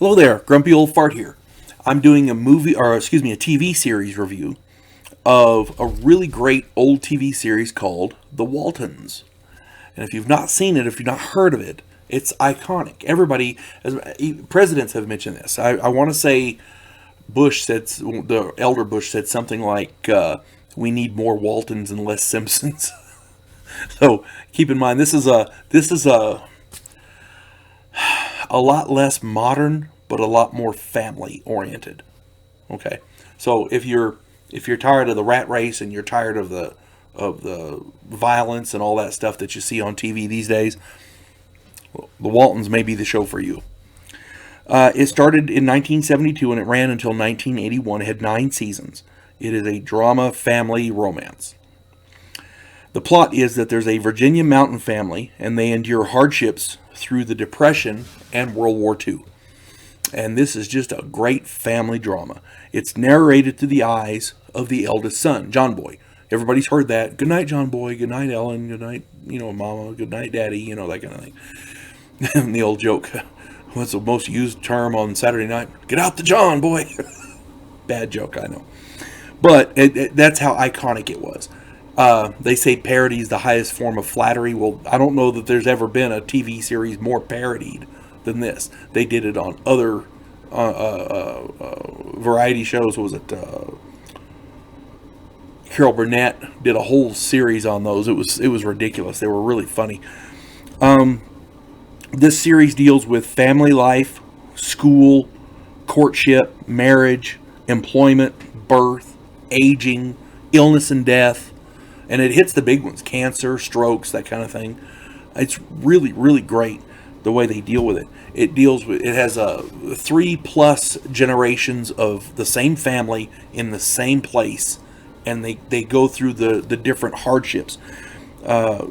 Hello there, Grumpy Old Fart here. I'm doing a a TV series review of a really great old TV series called The Waltons. And if you've not seen it, if you've not heard of it, it's iconic. Everybody, presidents have mentioned this. I want to say the elder Bush said something like, "We need more Waltons and less Simpsons." So keep in mind, this is a lot less modern, but a lot more family oriented. Okay, so if you're tired of the rat race and you're tired of the violence and all that stuff that you see on TV these days, the Waltons may be the show for you. It started in 1972 and it ran until 1981. It had 9 seasons. It is a drama family romance. The plot is that there's a Virginia mountain family and they endure hardships through the Depression and World War II. And this is just a great family drama. It's narrated through the eyes of the eldest son, John Boy. Everybody's heard that. Good night, John Boy. Good night, Ellen. Good night, Mama. Good night, Daddy. That kind of thing. And the old joke. What's the most used term on Saturday night? Get out the John, boy. Bad joke, I know. But that's how iconic it was. They say parody is the highest form of flattery. Well, I don't know that there's ever been a TV series more parodied than this. They did it on other variety shows. What was it? Carol Burnett did a whole series on those. It was ridiculous. They were really funny. This series deals with family life, school, courtship, marriage, employment, birth, aging, illness and death. And it hits the big ones, cancer, strokes, that kind of thing. It's really, really great the way they deal with it. It has 3+ generations of the same family in the same place, and they go through the different hardships.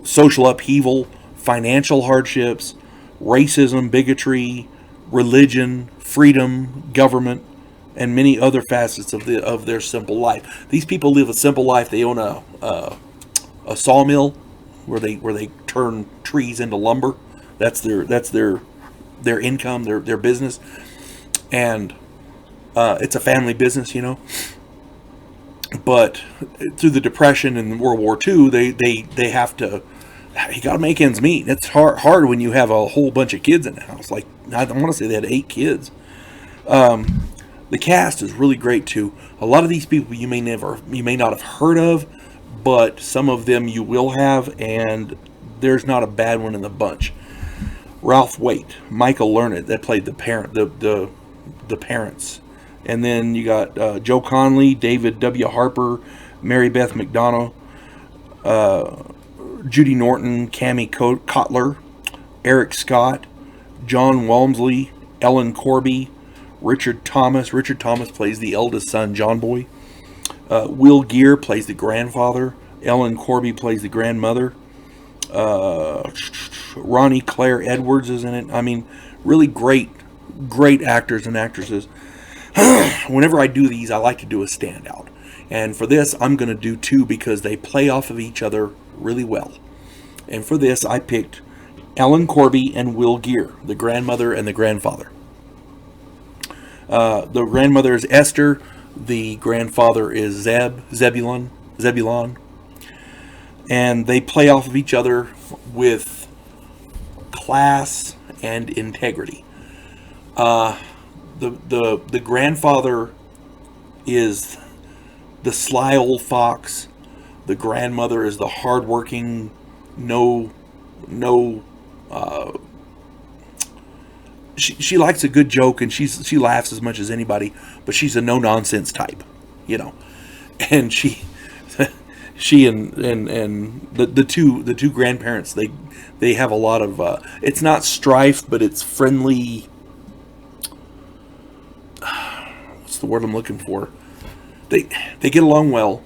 Social upheaval, financial hardships, racism, bigotry, religion, freedom, government, and many other facets of their simple life. These people live a simple life. They own a sawmill where they turn trees into lumber. That's their income, their business, and it's a family business, But through the Depression and World War II, they have to. You got to make ends meet. It's hard when you have a whole bunch of kids in the house. Like, I want to say they had 8 kids. The cast is really great too. A lot of these people you may not have heard of, but some of them you will have, and there's not a bad one in the bunch. Ralph Waite, Michael Learned, that played the parents, and then you got Joe Conley, David W. Harper, Mary Beth McDonough, Judy Norton, Cammie Cotler, Eric Scott, John Walmsley, Ellen Corby, Richard Thomas. Richard Thomas plays the eldest son, John Boy. Will Geer plays the grandfather. Ellen Corby plays the grandmother. Ronnie Claire Edwards is in it. I mean, really great actors and actresses. Whenever I do these, I like to do a standout. And for this, I'm going to do 2 because they play off of each other really well. And for this, I picked Ellen Corby and Will Geer, the grandmother and the grandfather. The grandmother is Esther. The grandfather is Zebulon. And they play off of each other with class and integrity. The grandfather is the sly old fox. The grandmother is the hardworking, she likes a good joke, and she laughs as much as anybody, but she's a no nonsense type, And she and the two grandparents, they have a lot of it's not strife, but it's friendly. What's the word I'm looking for? They get along well,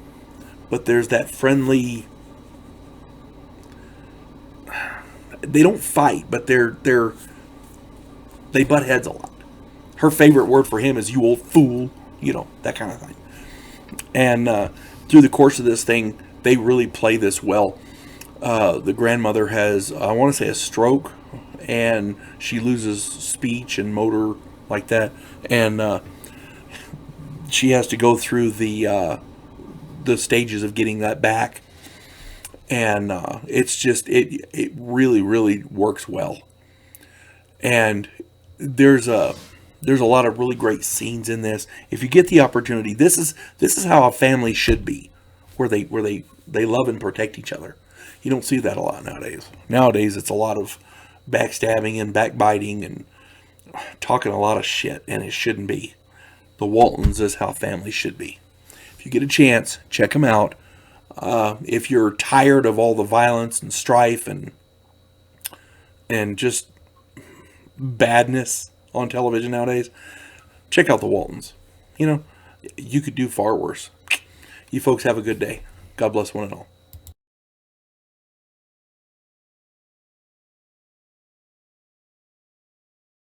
but there's that friendly. They don't fight, but they butt heads a lot. Her favorite word for him is "you old fool," that kind of thing. And through the course of this thing, they really play this well. The grandmother has, I want to say, a stroke, and she loses speech and motor like that, and she has to go through the stages of getting that back, and it's just it really really works well, and there's a there's a lot of really great scenes in this. If you get the opportunity, this is how a family should be, where they love and protect each other. You don't see that a lot nowadays. Nowadays, it's a lot of backstabbing and backbiting and talking a lot of shit, and it shouldn't be. The Waltons is how families should be. If you get a chance, check them out. If you're tired of all the violence and strife and just badness on television nowadays, check out the Waltons. You know, you could do far worse. You folks have a good day. God bless one and all.